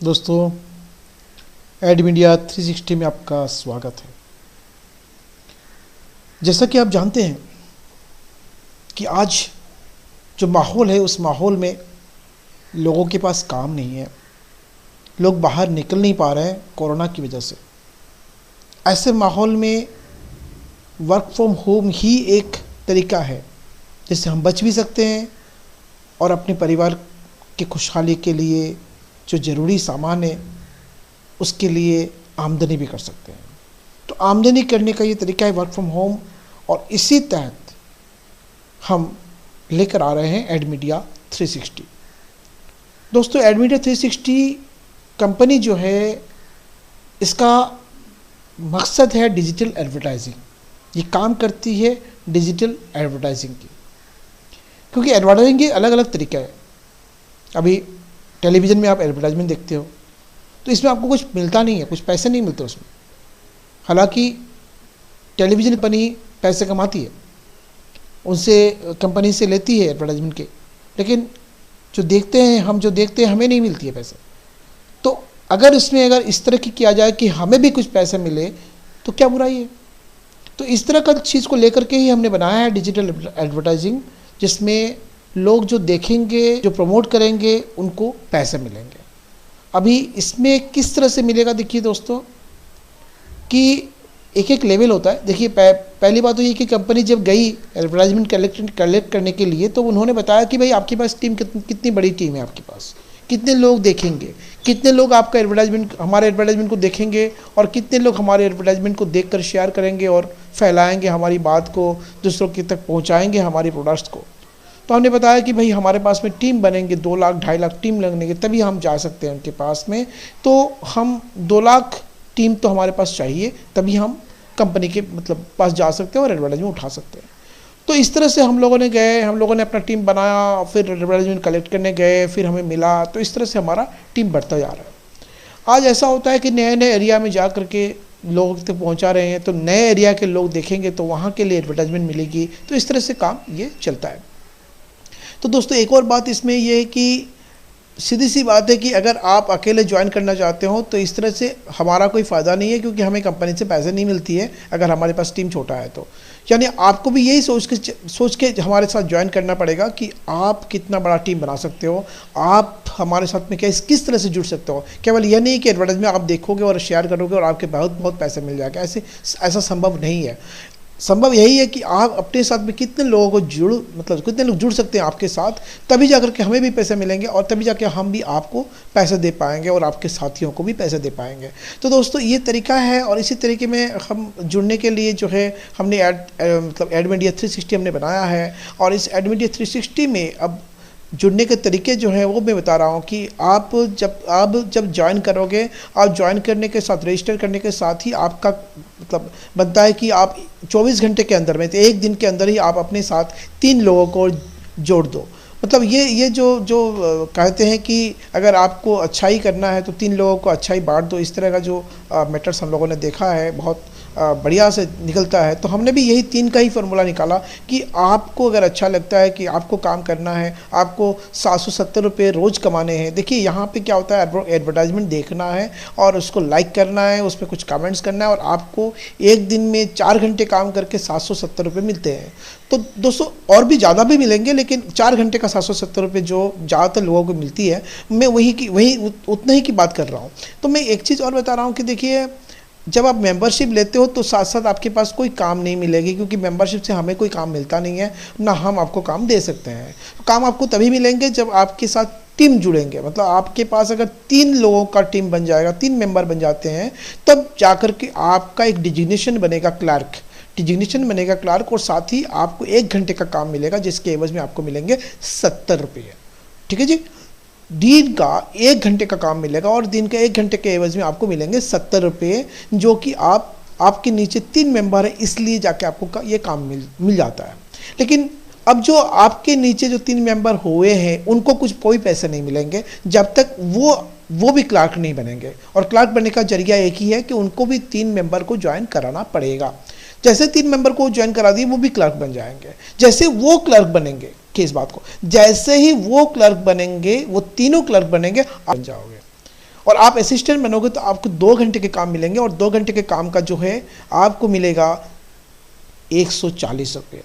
दोस्तों, add media 360 में आपका स्वागत है। जैसा कि आप जानते हैं कि आज जो माहौल है उस माहौल में लोगों के पास काम नहीं है, लोग बाहर निकल नहीं पा रहे हैं कोरोना की वजह से। ऐसे माहौल में वर्क फ्रॉम होम ही एक तरीका है जिससे हम बच भी सकते हैं और अपने परिवार की खुशहाली के लिए जो ज़रूरी सामान है उसके लिए आमदनी भी कर सकते हैं। तो आमदनी करने का ये तरीका है वर्क फ्रॉम होम, और इसी तहत हम लेकर आ रहे हैं एड मीडिया 360। दोस्तों, एड मीडिया 360 कंपनी जो है इसका मकसद है डिजिटल एडवर्टाइजिंग। ये काम करती है डिजिटल एडवर्टाइजिंग की, क्योंकि एडवर्टाइजिंग के अलग अलग तरीके हैं। अभी टेलीविज़न में आप एडवर्टाइजमेंट देखते हो तो इसमें आपको कुछ मिलता नहीं है, कुछ पैसे नहीं मिलते उसमें। हालांकि टेलीविज़न कंपनी पैसे कमाती है, उनसे कंपनी से लेती है एडवर्टाइजमेंट के, लेकिन जो देखते हैं हम जो देखते हैं हमें नहीं मिलती है पैसे। तो अगर इस तरह की किया जाए कि हमें भी कुछ पैसे मिले तो क्या बुराई है। तो इस तरह का चीज़ को लेकर के ही हमने बनाया है डिजिटल एडवर्टाइजिंग, जिसमें लोग जो देखेंगे, जो प्रमोट करेंगे, उनको पैसे मिलेंगे। अभी इसमें किस तरह से मिलेगा, देखिए दोस्तों कि एक एक लेवल होता है। देखिए पहली बात तो ये कि कंपनी जब गई एडवर्टाइजमेंट कलेक्ट करने के लिए तो उन्होंने बताया कि भाई आपके पास टीम कितनी बड़ी टीम है, आपके पास कितने लोग देखेंगे, कितने लोग आपका हमारे एडवर्टाइजमेंट को देखेंगे, और कितने लोग हमारे एडवर्टाइजमेंट को देखकर शेयर करेंगे और फैलाएंगे, हमारी बात को दूसरों के तक पहुंचाएंगे, हमारी प्रोडक्ट्स को। तो हमने बताया कि भाई हमारे पास में टीम बनेंगे, 2 लाख 2.5 लाख टीम लगेंगे, तभी हम जा सकते हैं उनके पास में। तो हम 2 लाख टीम तो हमारे पास चाहिए, तभी हम कंपनी के पास जा सकते हैं और एडवर्टाइजमेंट उठा सकते हैं। तो इस तरह से हम लोगों ने अपना टीम बनाया, फिर एडवर्टाइजमेंट कलेक्ट करने गए, फिर हमें मिला। तो इस तरह से हमारा टीम बढ़ता जा रहा है। आज ऐसा होता है कि नए नए एरिया में जा करके लोगों तक पहुंचा रहे हैं, तो नए एरिया के लोग देखेंगे तो वहाँ के लिए एडवर्टाइजमेंट मिलेगी। तो इस तरह से काम ये चलता है। तो दोस्तों, एक और बात इसमें यह है कि सीधी सी बात है कि अगर आप अकेले ज्वाइन करना चाहते हो तो इस तरह से हमारा कोई फ़ायदा नहीं है, क्योंकि हमें कंपनी से पैसे नहीं मिलती है अगर हमारे पास टीम छोटा है तो। यानी आपको भी यही सोच के हमारे साथ ज्वाइन करना पड़ेगा कि आप कितना बड़ा टीम बना सकते हो, आप हमारे साथ में किस तरह से जुड़ सकते हो। केवल यह नहीं कि एडवर्टाइजमेंट आप देखोगे और शेयर करोगे और आपके बहुत पैसे मिल जाएगा, ऐसा संभव नहीं है। संभव यही है कि आप अपने साथ में कितने लोगों को कितने लोग जुड़ सकते हैं आपके साथ, तभी जाकर के हमें भी पैसे मिलेंगे, और तभी जाकर हम भी आपको पैसे दे पाएंगे और आपके साथियों को भी पैसे दे पाएंगे। तो दोस्तों, ये तरीका है, और इसी तरीके में हम जुड़ने के लिए जो है हमने एड मीडिया 360 हमने बनाया है। और इस एड मीडिया 360 में अब जुड़ने के तरीके जो है वो मैं बता रहा हूँ कि आप जब ज्वाइन करोगे, आप ज्वाइन करने के साथ, रजिस्टर करने के साथ ही आपका बनता है कि आप 24 घंटे के अंदर में, तो एक दिन के अंदर ही आप अपने साथ 3 लोगों को जोड़ दो। ये जो कहते हैं कि अगर आपको अच्छाई करना है तो 3 लोगों को अच्छाई बांट दो। इस तरह का जो मैटर्स हम लोगों ने देखा है, बहुत बढ़िया से निकलता है। तो हमने भी यही 3 का ही फार्मूला निकाला कि आपको अगर अच्छा लगता है कि आपको काम करना है, आपको 770 रुपये रोज़ कमाने हैं। देखिए यहाँ पे क्या होता है, एडवर्टाइजमेंट देखना है और उसको लाइक करना है, उस पर कुछ कमेंट्स करना है, और आपको एक दिन में 4 घंटे काम करके 770 रुपये मिलते हैं। तो दोस्तों, और भी ज़्यादा भी मिलेंगे, लेकिन 4 घंटे का 770 रुपये जो ज़्यादातर लोगों को मिलती है, मैं वही उतना ही की बात कर रहा हूँ। तो मैं एक चीज़ और बता रहा हूँ कि देखिए, जब आप मेंबरशिप लेते हो तो साथ साथ आपके पास कोई काम नहीं मिलेगी, क्योंकि मेंबरशिप से हमें कोई काम मिलता नहीं है, ना हम आपको काम दे सकते हैं। काम आपको तभी मिलेंगे जब आपके साथ टीम जुड़ेंगे। आपके पास अगर 3 लोगों का टीम बन जाएगा, 3 मेंबर बन जाते हैं, तब जाकर के आपका एक डिजिग्नेशन बनेगा क्लर्क, और साथ ही आपको 1 घंटे का काम मिलेगा, जिसके एवज में आपको मिलेंगे 70 रुपये। ठीक है जी, दिन का 1 घंटे का काम मिलेगा, और दिन का 1 घंटे के एवज में आपको मिलेंगे 70 रुपये, जो कि आपके नीचे 3 मेंबर है, इसलिए जाके आपको ये काम मिल जाता है। लेकिन अब जो आपके नीचे जो 3 मेंबर हुए हैं उनको कोई पैसे नहीं मिलेंगे जब तक वो भी क्लर्क नहीं बनेंगे। और क्लर्क बनने का जरिया एक ही है कि उनको भी 3 मेंबर को ज्वाइन कराना पड़ेगा। जैसे 3 मेंबर को ज्वाइन करा दिए, वो भी क्लर्क बन जाएंगे। जैसे वो क्लर्क बनेंगे, किस बात को, जैसे ही वो क्लर्क बनेंगे, वो तीनों क्लर्क बनेंगे, आप बन जाओगे। और आप असिस्टेंट बनोगे तो आपको 2 घंटे के काम मिलेंगे, और 2 घंटे के काम का जो है आपको मिलेगा 140 रुपये।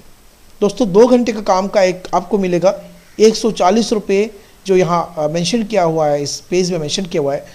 दोस्तों 2 घंटे का काम का एक आपको मिलेगा 140 रुपये, जो यहाँ मेंशन किया हुआ है, इस पेज में मेंशन किया हुआ है।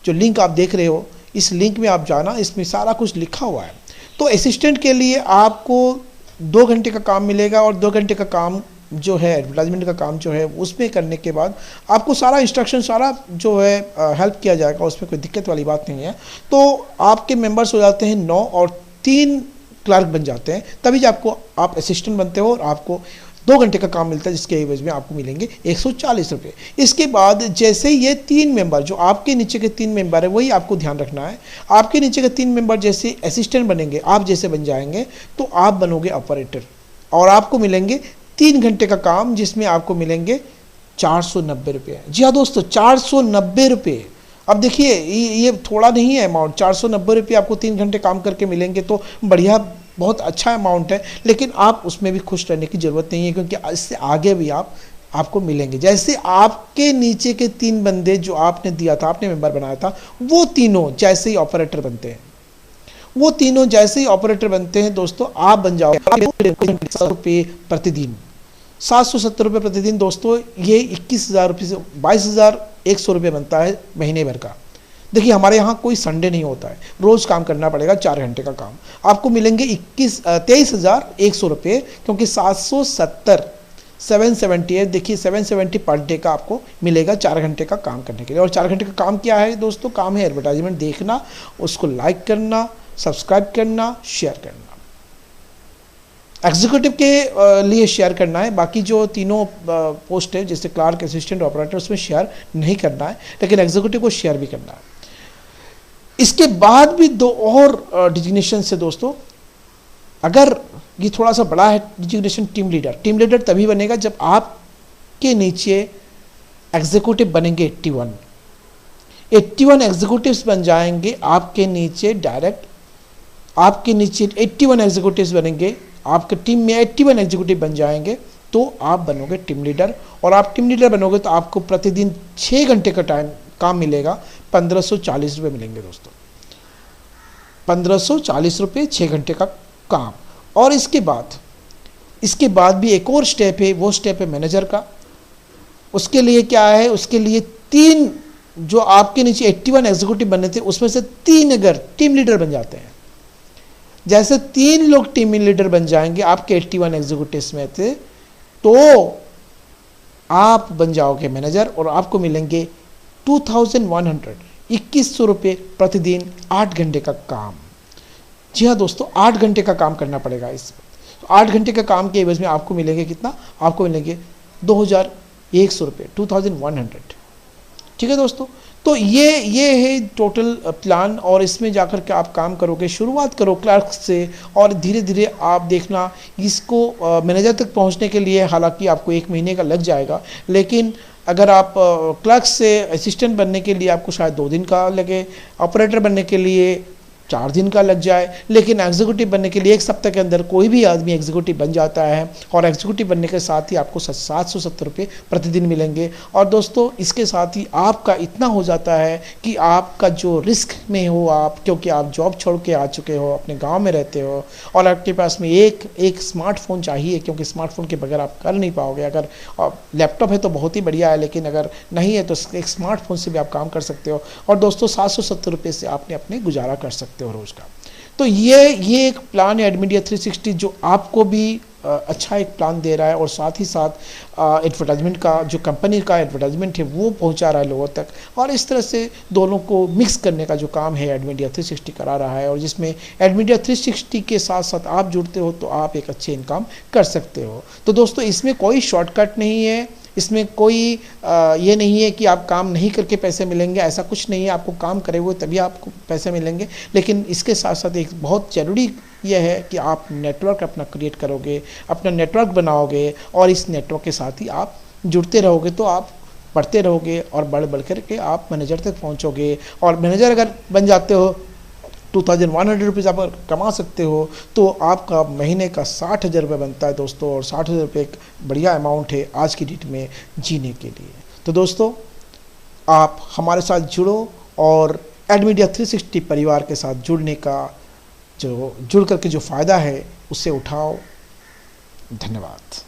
जो लिंक आप देख रहे हो, इस लिंक में आप जाना, इसमें सारा कुछ लिखा हुआ है। तो असिस्टेंट के लिए आपको 2 घंटे का काम मिलेगा, और 2 घंटे का काम जो है एडवर्टाइजमेंट का काम जो है उसमें करने के बाद आपको सारा इंस्ट्रक्शन, सारा जो है हेल्प किया जाएगा, उसमें कोई दिक्कत वाली बात नहीं है। तो आपके मेंबर्स हो जाते हैं 9 और 3 क्लर्क बन जाते हैं, तभी जब आप असिस्टेंट बनते हो और आपको 2 घंटे का काम मिलता है, जिसके एवज में आपको मिलेंगे 140 रुपये। इसके बाद जैसे ये 3 मेंबर, जो आपके नीचे के 3 मेंबर है, वही आपको ध्यान रखना है। आपके नीचे के 3 मेंबर जैसे असिस्टेंट बनेंगे, आप जैसे बन जाएंगे, तो आप बनोगे ऑपरेटर, और आपको मिलेंगे 3 घंटे का काम, जिसमें आपको मिलेंगे 490 रुपये। जी हाँ दोस्तों, 490 रुपये। अब देखिए ये थोड़ा नहीं है अमाउंट, 490 रुपये आपको 3 घंटे काम करके मिलेंगे, तो बढ़िया, बहुत अच्छा अमाउंट है। लेकिन आप उसमें भी खुश रहने की ज़रूरत नहीं है, क्योंकि इससे आगे भी आपको मिलेंगे। जैसे आपके नीचे के 3 बंदे जो आपने दिया था, आपने मेंबर बनाया था, वो तीनों जैसे ही ऑपरेटर बनते हैं, वो तीनों जैसे ही ऑपरेटर बनते हैं दोस्तों, आप बन जाओगे 700 रुपये प्रतिदिन, 770 रुपये प्रतिदिन। दोस्तों ये 21,000 रुपये से 22,100 रुपये बनता है महीने भर का। देखिए हमारे यहाँ कोई संडे नहीं होता है, रोज़ काम करना पड़ेगा, 4 घंटे का काम। आपको मिलेंगे 23,100 रुपये, क्योंकि 770 देखिए 770 पर डे का आपको मिलेगा 4 घंटे का काम करने के लिए। और 4 घंटे का काम क्या है दोस्तों? काम है एडवर्टाइजमेंट देखना, उसको लाइक करना, सब्सक्राइब करना, शेयर करना। एग्जीक्यूटिव के लिए शेयर करना है, बाकी जो तीनों पोस्ट है जैसे क्लार्क, असिस्टेंट, ऑपरेटर, उसमें शेयर नहीं करना है, लेकिन एग्जीक्यूटिव को शेयर भी करना है। इसके बाद भी 2 और डिजिग्नेशन है दोस्तों। अगर ये थोड़ा सा बड़ा है designation, team leader. Team leader तभी बनेगा जब आपके नीचे एग्जीक्यूटिव बनेंगे 81 एग्जीक्यूटिव्स बन जाएंगे आपके नीचे डायरेक्ट। आपके नीचे 81 एग्जीक्यूटिव्स बनेंगे, आपके टीम में 81 एग्जीक्यूटिव बन जाएंगे, तो आप बनोगे टीम लीडर। और आप टीम लीडर बनोगे तो आपको प्रतिदिन 6 घंटे का काम मिलेगा, 1540 रुपये मिलेंगे दोस्तों। 1540 रुपये 6 घंटे का काम। और इसके बाद भी एक और स्टेप है, वो स्टेप है मैनेजर का। उसके लिए क्या है? उसके लिए 3 जो आपके नीचे 81 एग्जीक्यूटिव बने थे, उसमें से 3 अगर टीम लीडर बन जाते हैं, जैसे 3 लोग टीम लीडर बन जाएंगे आपके 81 एग्जीक्यूटिव्स में थे, तो आप बन जाओगे मैनेजर, और आपको मिलेंगे 2100 रुपये प्रतिदिन, 8 घंटे का काम। जी हाँ दोस्तों, 8 घंटे का काम करना पड़ेगा इसमें। 8 घंटे का काम के एवज में आपको मिलेंगे कितना? आपको मिलेंगे 2100 रुपये, 2100। ठीक है दोस्तों, तो ये है टोटल प्लान। और इसमें जाकर के आप काम करोगे, शुरुआत करो क्लर्क से, और धीरे धीरे आप देखना इसको मैनेजर तक पहुंचने के लिए हालांकि आपको 1 महीने का लग जाएगा, लेकिन अगर आप क्लर्क से असिस्टेंट बनने के लिए आपको शायद 2 दिन का लगे, ऑपरेटर बनने के लिए 4 दिन का लग जाए, लेकिन एग्जीक्यूटिव बनने के लिए 1 सप्ताह के अंदर कोई भी आदमी एग्जीक्यूटिव बन जाता है। और एग्जीक्यूटिव बनने के साथ ही आपको 770 रुपये प्रतिदिन मिलेंगे। और दोस्तों इसके साथ ही आपका इतना हो जाता है कि आपका जो रिस्क में हो आप, क्योंकि आप जॉब छोड़ के आ चुके हो, अपने गांव में रहते हो, और आपके पास में एक स्मार्टफोन चाहिए, क्योंकि स्मार्टफोन के बगैर आप कर नहीं पाओगे। अगर लैपटॉप है तो बहुत ही बढ़िया है, लेकिन अगर नहीं है तो एक स्मार्टफोन से भी आप काम कर सकते हो। और दोस्तों 770 रुपये से आपने अपने गुजारा कर सकते हो रोज का। तो ये एक प्लान है एडमीडिया 360 जो आपको भी अच्छा एक प्लान दे रहा है, और साथ ही साथ एडवर्टाइजमेंट का जो कंपनी का एडवर्टाइजमेंट है वो पहुंचा रहा है लोगों तक। और इस तरह से दोनों को मिक्स करने का जो काम है एडमीडिया 360 करा रहा है, और जिसमें एडमीडिया 360 के साथ साथ आप जुड़ते हो तो आप एक अच्छे इनकम कर सकते हो। तो दोस्तों इसमें कोई शॉर्टकट नहीं है, इसमें कोई ये नहीं है कि आप काम नहीं करके पैसे मिलेंगे, ऐसा कुछ नहीं है। आपको काम करे हुए तभी आपको पैसे मिलेंगे, लेकिन इसके साथ साथ एक बहुत ज़रूरी यह है कि आप नेटवर्क अपना क्रिएट करोगे, अपना नेटवर्क बनाओगे, और इस नेटवर्क के साथ ही आप जुड़ते रहोगे, तो आप बढ़ते रहोगे और बढ़ करके आप मैनेजर तक पहुंचोगे। और मैनेजर अगर बन जाते हो 2100 रुपीज़ आप कमा सकते हो, तो आपका महीने का 60,000 रुपये बनता है दोस्तों। और 60,000 रुपये एक बढ़िया अमाउंट है आज की डेट में जीने के लिए। तो दोस्तों आप हमारे साथ जुड़ो और एड मीडिया 360 परिवार के साथ जुड़ने का जुड़ करके जो फ़ायदा है उससे उठाओ। धन्यवाद।